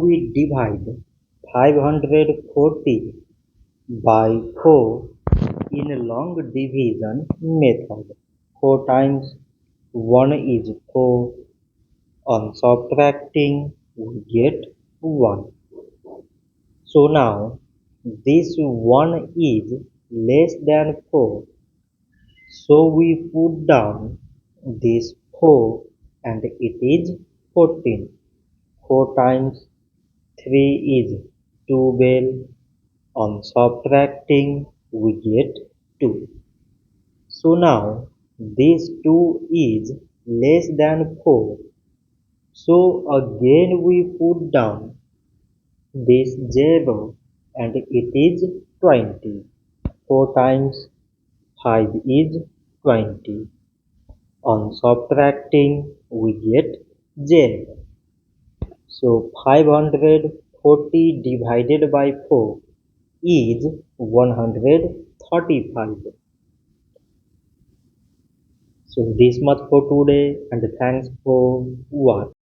We divide 540 by 4 in long division method. 4 times 1 is 4. On subtracting, we get 1. So now this 1 is less than 4. So we put down this 4 and it is 14. 4 times 3 is 12. On subtracting, we get 2. So now this 2 is less than 4. So again we put down this 0 and it is 20. 4 times 5 is 20. On subtracting, we get 0. So 540 divided by 4 is 135. So this much for today and thanks for watching.